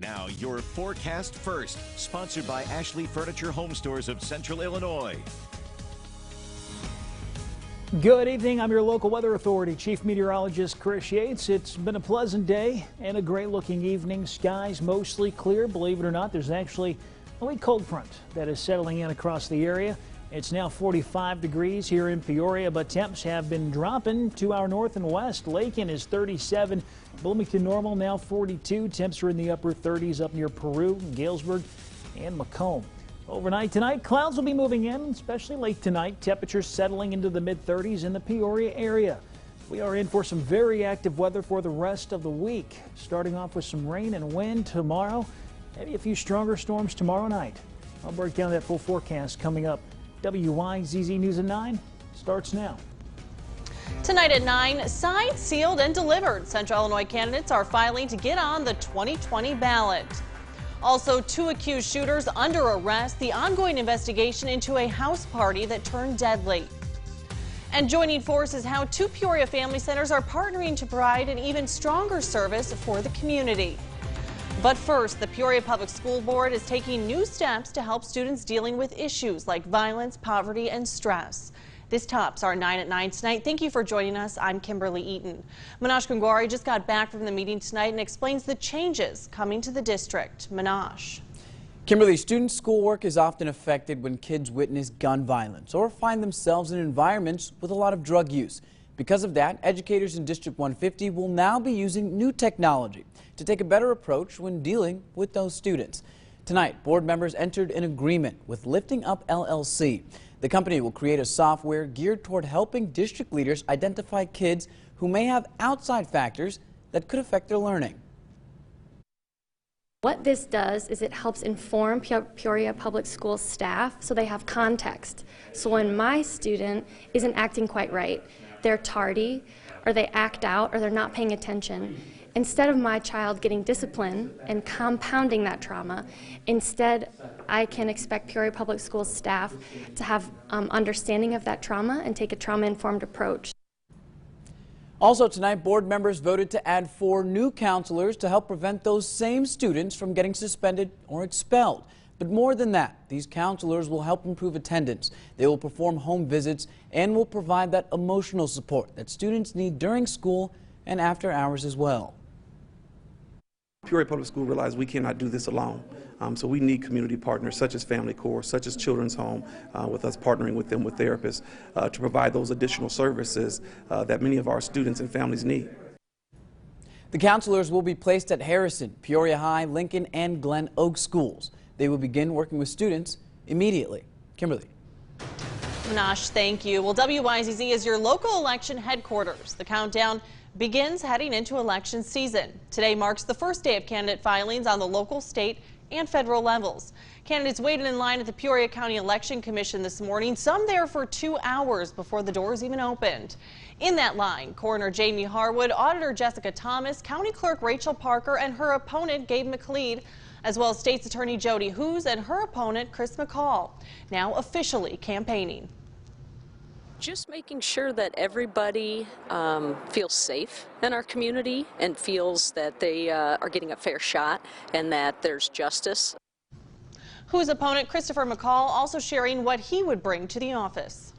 Now, your forecast first, sponsored by Ashley Furniture Home Stores of Central Illinois. Good evening. I'm your local weather authority, Chief Meteorologist Chris Yates. It's been a pleasant day and a great looking evening. Skies mostly clear. Believe it or not, there's actually a weak cold front that is settling in across the area. It's now 45 degrees here in Peoria, but temps have been dropping to our north and west. Lakin is 37, Bloomington normal now 42. Temps are in the upper 30s up near Peru, Galesburg, and Macomb. Overnight tonight, clouds will be moving in, especially late tonight. Temperatures settling into the mid-30s in the Peoria area. We are in for some very active weather for the rest of the week, starting off with some rain and wind tomorrow, maybe a few stronger storms tomorrow night. I'll break down that full forecast coming up. WYZZ News at 9 starts now. Tonight at 9, signed, sealed, and delivered. Central Illinois candidates are filing to get on the 2020 ballot. Also, 2 accused shooters under arrest. The ongoing investigation into a house party that turned deadly. And joining forces, how 2 Peoria family centers are partnering to provide an even stronger service for the community. But first, the Peoria Public School Board is taking new steps to help students dealing with issues like violence, poverty, and stress. This tops our 9 at 9 tonight. Thank you for joining us. I'm Kimberly Eaton. Manash Gungwari just got back from the meeting tonight and explains the changes coming to the district. Manash. Kimberly, student schoolwork is often affected when kids witness gun violence or find themselves in environments with a lot of drug use. Because of that, educators in District 150 will now be using new technology to take a better approach when dealing with those students. Tonight, board members entered an agreement with Lifting Up LLC. The company will create a software geared toward helping district leaders identify kids who may have outside factors that could affect their learning. What this does is it helps inform Peoria Public School staff so they have context. So when my student isn't acting quite right, they're tardy, or they act out, or they're not paying attention, instead of my child getting discipline and compounding that trauma, instead I can expect Peoria Public School staff to have understanding of that trauma and take a trauma-informed approach. Also tonight, board members voted to add 4 new counselors to help prevent those same students from getting suspended or expelled. But more than that, these counselors will help improve attendance. They will perform home visits and will provide that emotional support that students need during school and after hours as well. Peoria Public School realized we cannot do this alone. So we need community partners such as Family Corps, such as Children's Home, with us partnering with them with therapists to provide those additional services that many of our students and families need. The counselors will be placed at Harrison, Peoria High, Lincoln, and Glen Oak schools. They will begin working with students immediately. Kimberly. Manash, thank you. Well, WYZZ is your local election headquarters. The countdown begins heading into election season. Today marks the first day of candidate filings on the local, state, and federal levels. Candidates waited in line at the Peoria County Election Commission this morning, some there for 2 hours before the doors even opened. In that line, Coroner Jamie Harwood, Auditor Jessica Thomas, County Clerk Rachel Parker, and her opponent Gabe McLeod, as well as State's Attorney Jody Hoos and her opponent Chris McCall, now officially campaigning. Just making sure that everybody feels safe in our community and feels that they are getting a fair shot and that there's justice. Hoos' opponent Christopher McCall also sharing what he would bring to the office.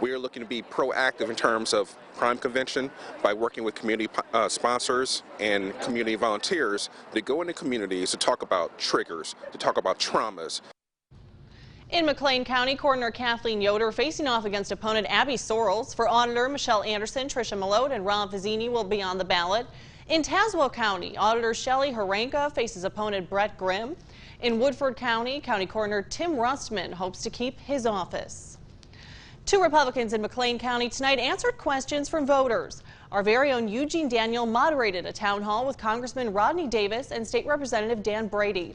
We are looking to be proactive in terms of crime prevention by working with community sponsors and community volunteers to go into communities to talk about triggers, to talk about traumas. In McLean County, Coroner Kathleen Yoder facing off against opponent Abby Sorrells. For Auditor Michelle Anderson, Tricia Malone, and Ron Fazzini will be on the ballot. In Tazewell County, Auditor Shelley Haranka faces opponent Brett Grimm. In Woodford County, County Coroner Tim Rustman hopes to keep his office. 2 Republicans in McLean County tonight answered questions from voters. Our very own Eugene Daniel moderated a town hall with Congressman Rodney Davis and State Representative Dan Brady.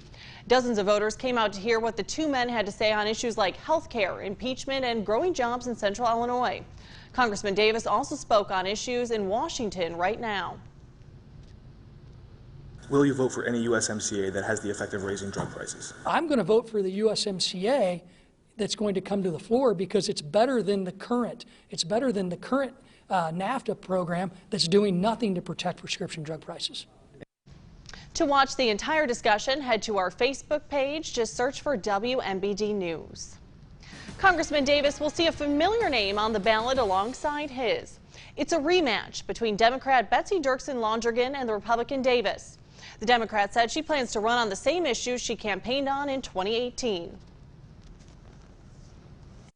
Dozens of voters came out to hear what the 2 men had to say on issues like health care, impeachment, and growing jobs in Central Illinois. Congressman Davis also spoke on issues in Washington right now. Will you vote for any USMCA that has the effect of raising drug prices? I'm going to vote for the USMCA that's going to come to the floor because it's better than the current. It's better than the current NAFTA program that's doing nothing to protect prescription drug prices. To watch the entire discussion, head to our Facebook page. Just search for WMBD News. Congressman Davis will see a familiar name on the ballot alongside his. It's a rematch between Democrat Betsy Dirksen-Londrigan and the Republican Davis. The Democrat said she plans to run on the same issues she campaigned on in 2018.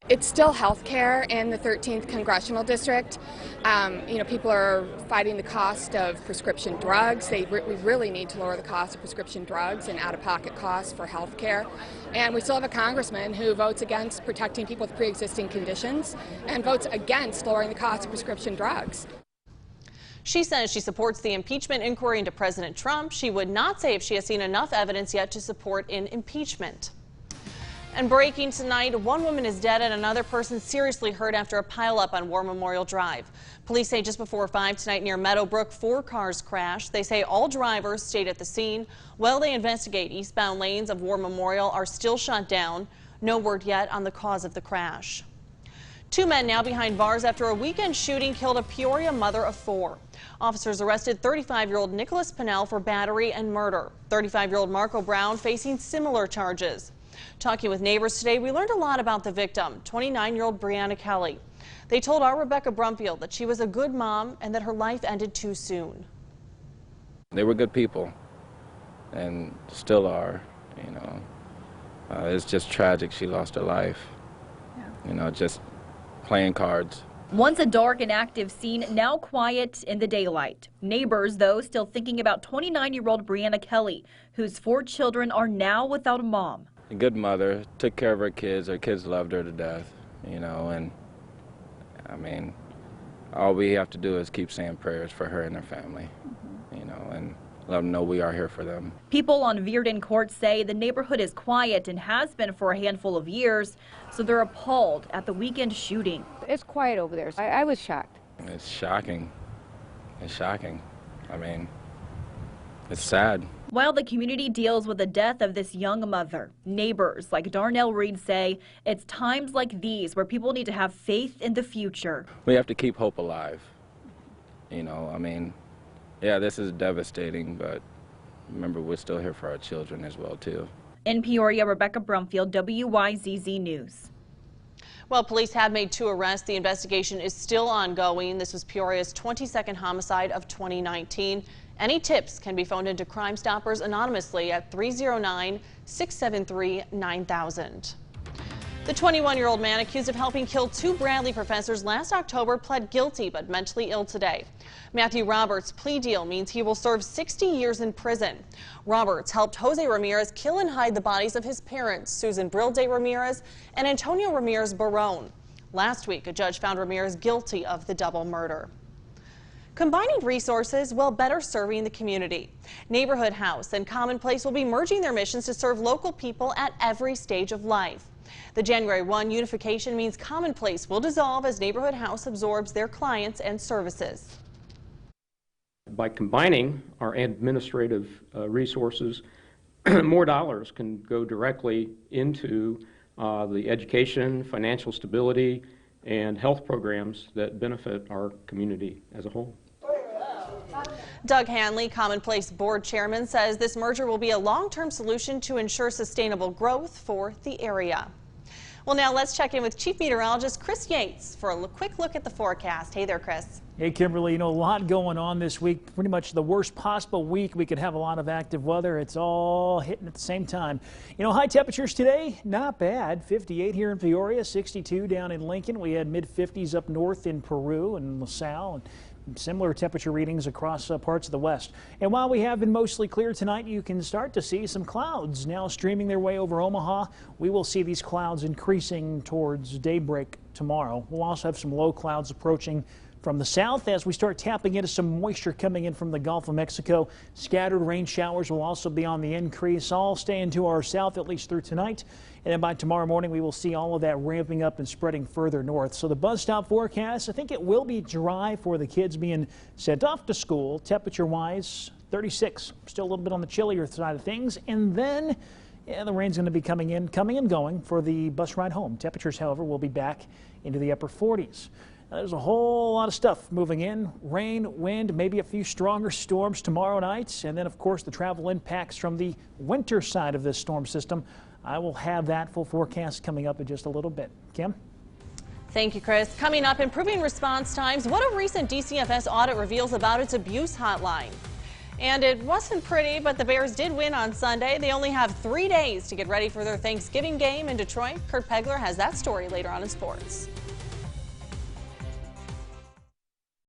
It's still health care in the 13th Congressional District. People are fighting the cost of prescription drugs. We really need to lower the cost of prescription drugs and out-of-pocket costs for health care. And we still have a congressman who votes against protecting people with pre-existing conditions and votes against lowering the cost of prescription drugs. She says she supports the impeachment inquiry into President Trump. She would not say if she has seen enough evidence yet to support an impeachment. And breaking tonight, one woman is dead and another person seriously hurt after a pileup on War Memorial Drive. Police say just before 5 tonight near Meadowbrook, 4 cars crashed. They say all drivers stayed at the scene. While they investigate, eastbound lanes of War Memorial are still shut down. No word yet on the cause of the crash. 2 men now behind bars after a weekend shooting killed a Peoria mother of 4. Officers arrested 35-year-old Nicholas Pinnell for battery and murder. 35-year-old Marco Brown facing similar charges. Talking with neighbors today, we learned a lot about the victim, 29-year-old Brianna Kelly. They told our Rebecca Brumfield that she was a good mom and that her life ended too soon. They were good people and still are, It's just tragic she lost her life, just playing cards. Once a dark and active scene, now quiet in the daylight. Neighbors, though, still thinking about 29-year-old Brianna Kelly, whose 4 children are now without a mom. A good mother, took care of her kids loved her to death, and all we have to do is keep saying prayers for her and her family, and let them know we are here for them. People on Virden Court say the neighborhood is quiet and has been for a handful of years, so they're appalled at the weekend shooting. It's quiet over there. I was shocked. It's shocking. It's shocking. It's sad. While the community deals with the death of this young mother, neighbors like Darnell Reed say it's times like these where people need to have faith in the future. We have to keep hope alive. Yeah, this is devastating, but remember, we're still here for our children as well, too. In Peoria, Rebecca Brumfield, WYZZ News. Well, police have made 2 arrests. The investigation is still ongoing. This was Peoria's 22nd homicide of 2019. Any tips can be phoned into Crime Stoppers anonymously at 309-673-9000. The 21-year-old man accused of helping kill 2 Bradley professors last October pled guilty but mentally ill today. Matthew Roberts' plea deal means he will serve 60 years in prison. Roberts helped Jose Ramirez kill and hide the bodies of his parents, Susan Brilde Ramirez and Antonio Ramirez Barone. Last week, a judge found Ramirez guilty of the double murder. Combining resources while better serving the community. Neighborhood House and Commonplace will be merging their missions to serve local people at every stage of life. The January 1 unification means Commonplace will dissolve as Neighborhood House absorbs their clients and services. By combining our administrative resources, more dollars can go directly into the education, financial stability, and health programs that benefit our community as a whole. Doug Hanley, Commonplace Board Chairman, says this merger will be a long-term solution to ensure sustainable growth for the area. Well, now let's check in with Chief Meteorologist Chris Yates for a quick look at the forecast. Hey there, Chris. Hey, Kimberly, a lot going on this week. Pretty much the worst possible week. We could have a lot of active weather. It's all hitting at the same time. High temperatures today, not bad. 58 here in Peoria, 62 down in Lincoln. We had mid-50s up north in Peru and LaSalle, and similar temperature readings across parts of the west. And while we have been mostly clear tonight, you can start to see some clouds now streaming their way over Omaha. We will see these clouds increasing towards daybreak tomorrow. We'll also have some low clouds approaching from the south as we start tapping into some moisture coming in from the Gulf of Mexico. Scattered rain showers will also be on the increase, all staying to our south at least through tonight. And then by tomorrow morning, we will see all of that ramping up and spreading further north. So the bus stop forecast, I think it will be dry for the kids being sent off to school. Temperature-wise, 36. Still a little bit on the chillier side of things. And then the rain's going to be coming and going for the bus ride home. Temperatures, however, will be back into the upper 40s. There's a whole lot of stuff moving in. Rain, wind, maybe a few stronger storms tomorrow night. And then, of course, the travel impacts from the winter side of this storm system. I will have that full forecast coming up in just a little bit. Kim? Thank you, Chris. Coming up, improving response times. What a recent DCFS audit reveals about its abuse hotline. And it wasn't pretty, but the Bears did win on Sunday. They only have 3 days to get ready for their Thanksgiving game in Detroit. Kurt Pegler has that story later on in sports.